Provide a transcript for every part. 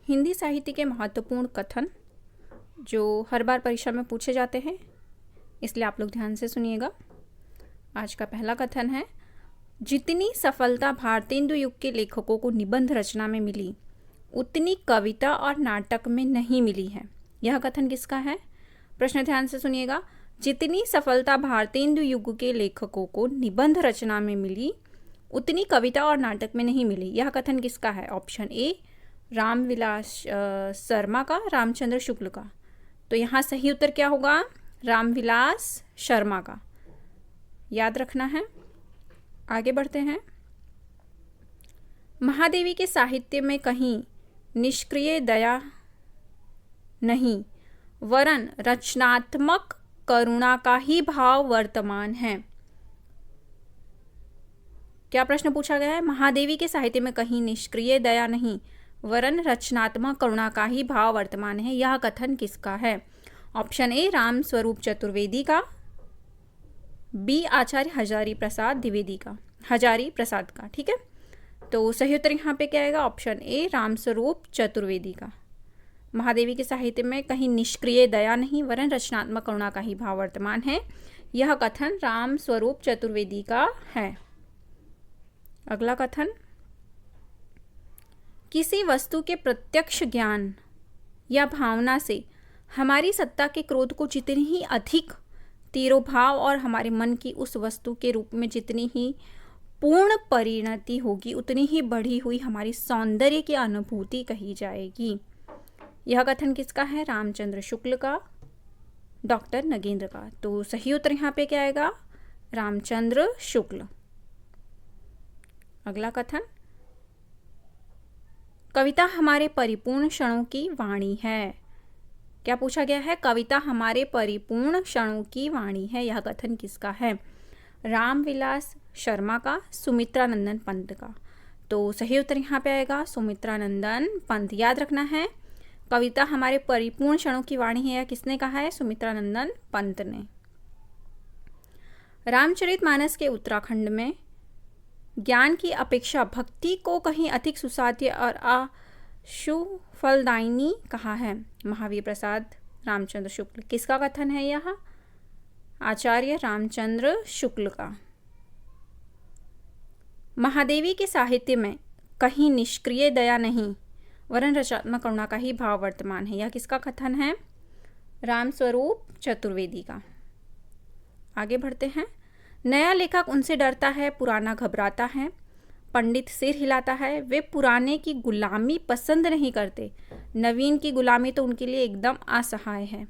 हिंदी साहित्य के महत्वपूर्ण कथन जो हर बार परीक्षा में पूछे जाते हैं, इसलिए आप लोग ध्यान से सुनिएगा। आज का पहला कथन है, जितनी सफलता भारतेंदु युग के लेखकों को निबंध रचना में मिली उतनी कविता और नाटक में नहीं मिली है। यह कथन किसका है? प्रश्न ध्यान से सुनिएगा। जितनी सफलता भारतेंदु युग के लेखकों को निबंध रचना में मिली उतनी कविता और नाटक में नहीं मिली। यह कथन किसका है? ऑप्शन ए रामविलास शर्मा का, रामचंद्र शुक्ल का। तो यहाँ सही उत्तर क्या होगा? रामविलास शर्मा का। याद रखना है। आगे बढ़ते हैं। महादेवी के साहित्य में कहीं निष्क्रिय दया नहीं वरन रचनात्मक करुणा का ही भाव वर्तमान है। क्या प्रश्न पूछा गया है? महादेवी के साहित्य में कहीं निष्क्रिय दया नहीं वरन रचनात्मक करुणा का ही भाव वर्तमान है। यह कथन किसका है? ऑप्शन ए राम स्वरूप चतुर्वेदी का, बी आचार्य हजारी प्रसाद द्विवेदी का, हजारी प्रसाद का। ठीक है, तो सही उत्तर यहाँ पे क्या आएगा? ऑप्शन ए राम स्वरूप चतुर्वेदी का। महादेवी के साहित्य में कहीं निष्क्रिय दया नहीं वरन रचनात्मक करुणा का ही भाव वर्तमान है। यह कथन राम स्वरूप चतुर्वेदी का है। अगला कथन, किसी वस्तु के प्रत्यक्ष ज्ञान या भावना से हमारी सत्ता के क्रोध को जितनी ही अधिक तिरोभाव और हमारे मन की उस वस्तु के रूप में जितनी ही पूर्ण परिणति होगी उतनी ही बढ़ी हुई हमारी सौंदर्य की अनुभूति कही जाएगी। यह कथन किसका है? रामचंद्र शुक्ल का, डॉक्टर नगेंद्र का। तो सही उत्तर यहाँ पे क्या आएगा? रामचंद्र शुक्ल। अगला कथन, कविता हमारे परिपूर्ण क्षणों की वाणी है। क्या पूछा गया है? कविता हमारे परिपूर्ण क्षणों की वाणी है। यह कथन किसका है? रामविलास शर्मा का, सुमित्रानंदन पंत का। तो सही उत्तर यहाँ पे आएगा सुमित्रानंदन पंत। याद रखना है, कविता हमारे परिपूर्ण क्षणों की वाणी है, यह किसने कहा है? सुमित्रानंदन पंत ने। रामचरितमानस के उत्तराखंड में ज्ञान की अपेक्षा भक्ति को कहीं अधिक सुसाध्य और आशुफलदायिनी कहा है। महावीर प्रसाद रामचंद्र शुक्ल। किसका कथन है यह? आचार्य रामचंद्र शुक्ल का। महादेवी के साहित्य में कहीं निष्क्रिय दया नहीं वरन रचनात्मक करुणा का ही भाव वर्तमान है। यह किसका कथन है? रामस्वरूप चतुर्वेदी का। आगे बढ़ते हैं। नया लेखक उनसे डरता है, पुराना घबराता है, पंडित सिर हिलाता है। वे पुराने की गुलामी पसंद नहीं करते, नवीन की गुलामी तो उनके लिए एकदम असहाय है।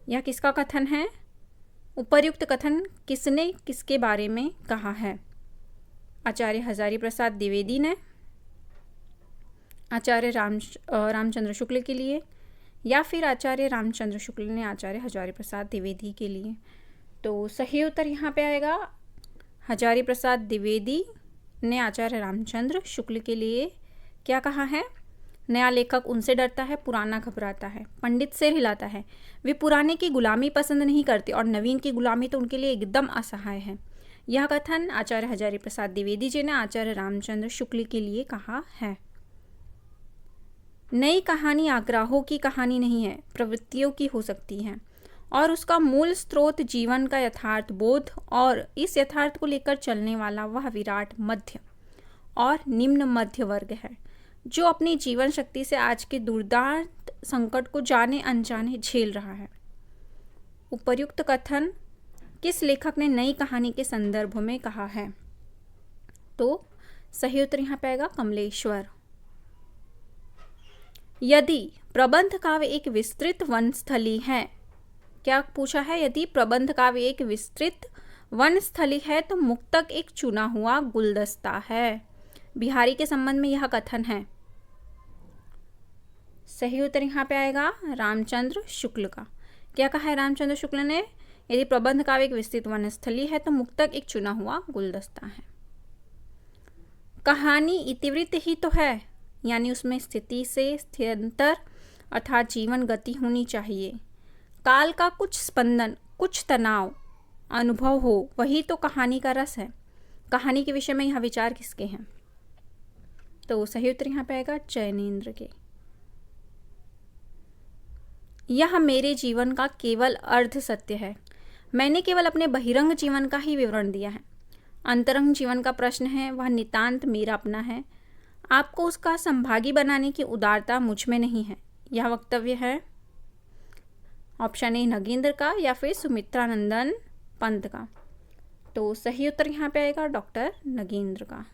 यह किसका कथन है? उपर्युक्त कथन किसने किसके बारे में कहा है? आचार्य हजारी प्रसाद द्विवेदी ने, आचार्य रामचंद्र शुक्ल के लिए, या फिर आचार्य रामचंद्र शुक्ल ने आचार्य हजारी प्रसाद द्विवेदी के लिए। तो सही उत्तर यहाँ पे आएगा हजारी प्रसाद द्विवेदी ने आचार्य रामचंद्र शुक्ल के लिए क्या कहा है? नया लेखक उनसे डरता है, पुराना घबराता है, पंडित सिर हिलाता है। वे पुराने की गुलामी पसंद नहीं करते और नवीन की गुलामी तो उनके लिए एकदम असहाय है। यह कथन आचार्य हजारी प्रसाद द्विवेदी जी ने आचार्य रामचंद्र शुक्ल के लिए कहा है। नई कहानी आग्रहों की कहानी नहीं है, प्रवृत्तियों की हो सकती है और उसका मूल स्रोत जीवन का यथार्थ बोध और इस यथार्थ को लेकर चलने वाला वह विराट मध्य और निम्न मध्य वर्ग है जो अपनी जीवन शक्ति से आज के दुर्दांत संकट को जाने अनजाने झेल रहा है। उपर्युक्त कथन किस लेखक ने नई कहानी के संदर्भ में कहा है? तो सही उत्तर यहाँ पे आएगा कमलेश्वर। यदि प्रबंध काव्य एक विस्तृत वनस्थली है, क्या पूछा है? यदि प्रबंध काव्य एक विस्तृत वनस्थली है तो मुक्तक एक चुना हुआ गुलदस्ता है। बिहारी के संबंध में यह कथन है। सही उत्तर यहाँ पे आएगा रामचंद्र शुक्ल का। क्या कहा है रामचंद्र शुक्ल ने? यदि प्रबंध काव्य एक विस्तृत वनस्थली है तो मुक्तक एक चुना हुआ गुलदस्ता है। कहानी इतिवृत्त ही तो है, यानी उसमें स्थिति से स्थित्यंतर अर्थात जीवन गति होनी चाहिए। काल का कुछ स्पंदन, कुछ तनाव अनुभव हो, वही तो कहानी का रस है। कहानी के विषय में यह विचार किसके हैं? तो सही उत्तर यहाँ पे आएगा चैनेंद्र के। यह मेरे जीवन का केवल अर्ध सत्य है। मैंने केवल अपने बहिरंग जीवन का ही विवरण दिया है। अंतरंग जीवन का प्रश्न है, वह नितांत मेरा अपना है। आपको उसका संभागी बनाने की उदारता मुझ में नहीं है। यह वक्तव्य है ऑप्शन ए नगेंद्र का या फिर सुमित्रानंदन पंत का। तो सही उत्तर यहाँ पे आएगा डॉक्टर नगेंद्र का।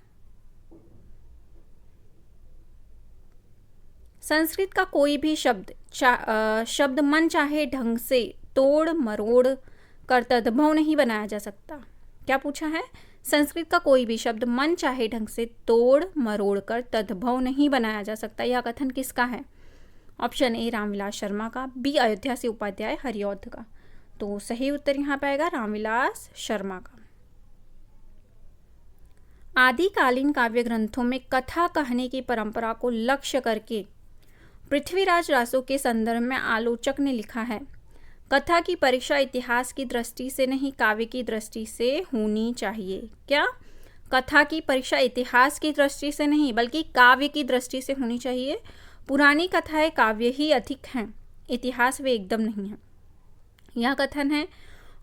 संस्कृत का कोई भी शब्द मन चाहे ढंग से तोड़ मरोड़ कर तद्भव नहीं बनाया जा सकता। क्या पूछा है? संस्कृत का कोई भी शब्द मन चाहे ढंग से तोड़ मरोड़ कर तद्भव नहीं बनाया जा सकता। यह कथन किसका है? ऑप्शन ए रामविलास शर्मा का, बी अयोध्या से उपाध्याय हरिऔध का। तो सही उत्तर यहाँ पे आएगा रामविलास शर्मा का। आदिकालीन काव्य ग्रंथों में कथा कहने की परंपरा को लक्ष्य करके पृथ्वीराज रासो के संदर्भ में आलोचक ने लिखा है, कथा की परीक्षा इतिहास की दृष्टि से नहीं काव्य की दृष्टि से होनी चाहिए। क्या? कथा की परीक्षा इतिहास की दृष्टि से नहीं बल्कि काव्य की दृष्टि से होनी चाहिए। पुरानी कथाएं काव्य ही अधिक हैं, इतिहास वे एकदम नहीं है। यह कथन है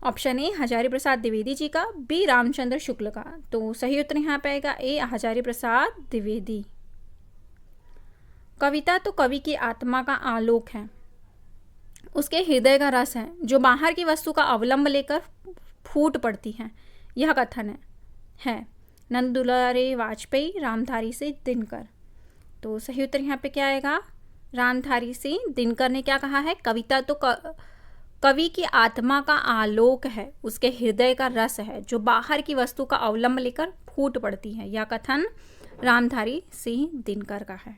ऑप्शन ए हजारी प्रसाद द्विवेदी जी का, बी रामचंद्र शुक्ल का। तो सही उत्तर यहाँ पे आएगा ए हजारी प्रसाद द्विवेदी। कविता तो कवि की आत्मा का आलोक है, उसके हृदय का रस है जो बाहर की वस्तु का अवलंब लेकर फूट पड़ती है। यह कथन है नंद दुलारे वाजपेयी रामधारी से दिनकर। तो सही उत्तर यहाँ पे क्या आएगा? रामधारी से दिनकर ने क्या कहा है? कविता तो कवि की आत्मा का आलोक है, उसके हृदय का रस है जो बाहर की वस्तु का अवलंब लेकर फूट पड़ती है। यह कथन रामधारी सिंह दिनकर का है।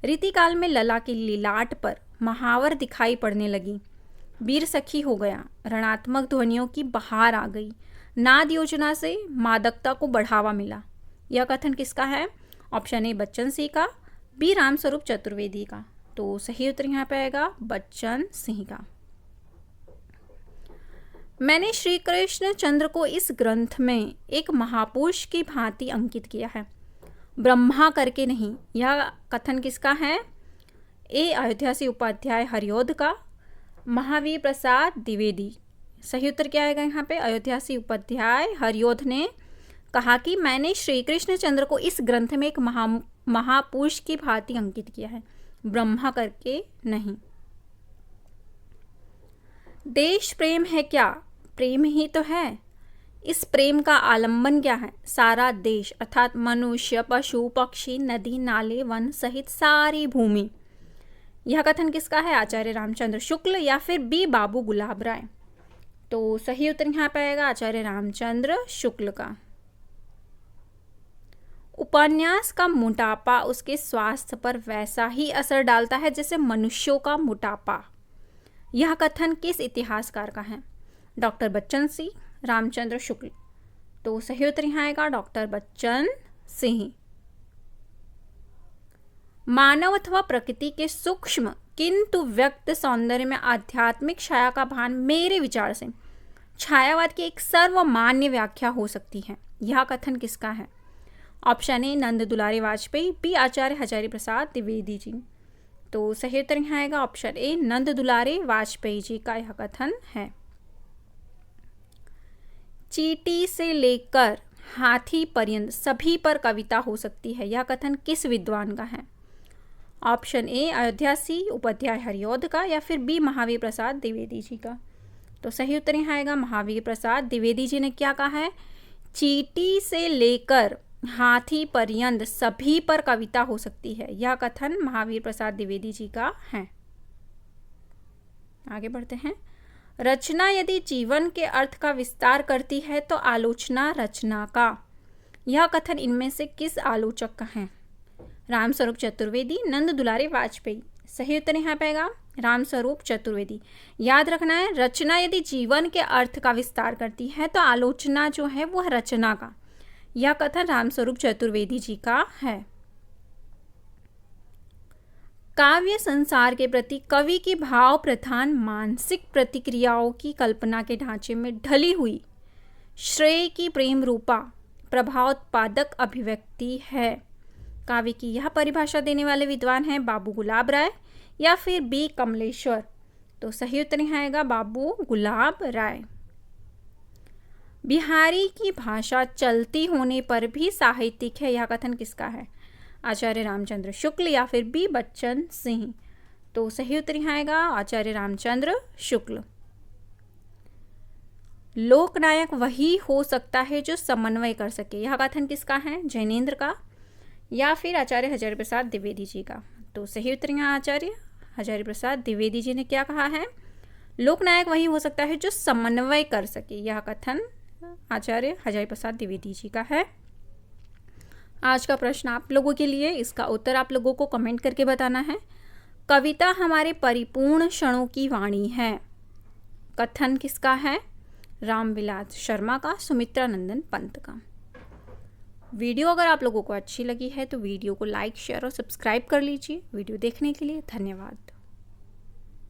रीतिकाल में लला की लीलाट पर महावर दिखाई पड़ने लगी, वीर सखी हो गया, ऋणात्मक ध्वनियों की बहार आ गई, नाद योजना से मादकता को बढ़ावा मिला। यह कथन किसका है? ऑप्शन ए बच्चन सिंह का, बी रामस्वरूप चतुर्वेदी का। तो सही उत्तर यहाँ पे आएगा बच्चन सिंह का। मैंने श्री कृष्ण चंद्र को इस ग्रंथ में एक महापुरुष की भांति अंकित किया है, ब्रह्मा करके नहीं। यह कथन किसका है? ए अयोध्या से उपाध्याय हरिऔध का, महावीर प्रसाद द्विवेदी। सही उत्तर क्या आएगा यहाँ पे? अयोध्या से उपाध्याय हरिऔध ने कहा कि मैंने श्री कृष्ण चंद्र को इस ग्रंथ में एक महापुरुष की भांति अंकित किया है, ब्रह्मा करके नहीं। देश प्रेम है क्या? प्रेम ही तो है। इस प्रेम का आलंबन क्या है? सारा देश अर्थात मनुष्य, पशु, पक्षी, नदी, नाले, वन सहित सारी भूमि। यह कथन किसका है? आचार्य रामचंद्र शुक्ल या फिर बी बाबू गुलाब राय। तो सही उत्तर यहाँ पे आएगा आचार्य रामचंद्र शुक्ल का। उपन्यास का मोटापा उसके स्वास्थ्य पर वैसा ही असर डालता है जैसे मनुष्यों का मोटापा। यह कथन किस इतिहासकार का है? डॉक्टर बच्चन सिंह, रामचंद्र शुक्ल। तो सही उत्तर यहाँ आएगा डॉक्टर बच्चन सिंह। मानव अथवा प्रकृति के सूक्ष्म किंतु व्यक्त सौंदर्य में आध्यात्मिक छाया का भान मेरे विचार से छायावाद की एक सर्वमान्य व्याख्या हो सकती है। यह कथन किसका है? Option A Nand Dulare Vajpayee, B आचार्य हजारी प्रसाद द्विवेदी जी। तो सही उत्तर यहाँ आएगा ऑप्शन ए नंद दुलारे वाजपेयी जी का यह कथन है। चींटी से लेकर हाथी पर्यंत सभी पर कविता हो सकती है। यह कथन किस विद्वान का है? ऑप्शन ए अयोध्या सी उपाध्याय हरिऔध का या फिर बी महावीर प्रसाद द्विवेदी जी का। तो सही उत्तर यहाँ आएगा महावीर प्रसाद द्विवेदी जी ने क्या कहा है? चींटी से लेकर हाथी पर्यंत सभी पर कविता हो सकती है। यह कथन महावीर प्रसाद द्विवेदी जी का है। आगे बढ़ते हैं। रचना यदि जीवन के अर्थ का विस्तार करती है तो आलोचना रचना का। यह कथन इनमें से किस आलोचक का है? रामस्वरूप चतुर्वेदी, नंद दुलारे वाजपेयी। सही उत्तर यहाँ पाएगा रामस्वरूप चतुर्वेदी। याद रखना है, रचना यदि जीवन के अर्थ का विस्तार करती है तो आलोचना जो है वो रचना का। यह कथन रामस्वरूप चतुर्वेदी जी का है। काव्य संसार के प्रति कवि की भाव प्रधान मानसिक प्रतिक्रियाओं की कल्पना के ढांचे में ढली हुई श्रेय की प्रेम रूपा प्रभावोत्पादक अभिव्यक्ति है। काव्य की यह परिभाषा देने वाले विद्वान हैं बाबू गुलाब राय या फिर बी कमलेश्वर? तो सही उत्तर यहाँ आएगा बाबू गुलाब राय। बिहारी की भाषा चलती होने पर भी साहित्यिक है, यह कथन किसका है? आचार्य रामचंद्र शुक्ल या फिर बी बच्चन सिंह? तो सही उत्तर यहाँ आएगा आचार्य रामचंद्र शुक्ल। लोकनायक वही हो सकता है जो समन्वय कर सके, यह कथन किसका है? जैनेन्द्र का या फिर आचार्य हजारी प्रसाद द्विवेदी जी का? तो सही उत्तर यहाँ आचार्य हजारी प्रसाद द्विवेदी जी ने क्या कहा है? लोकनायक वही हो सकता है जो समन्वय कर सके, यह कथन आचार्य हजारी प्रसाद द्विवेदी जी का है। आज का प्रश्न आप लोगों के लिए, इसका उत्तर आप लोगों को कमेंट करके बताना है। कविता हमारे परिपूर्ण क्षणों की वाणी है, कथन किसका है? रामविलास शर्मा का, सुमित्रा नंदन पंत का। वीडियो अगर आप लोगों को अच्छी लगी है तो वीडियो को लाइक, शेयर और सब्सक्राइब कर लीजिए। वीडियो देखने के लिए धन्यवाद।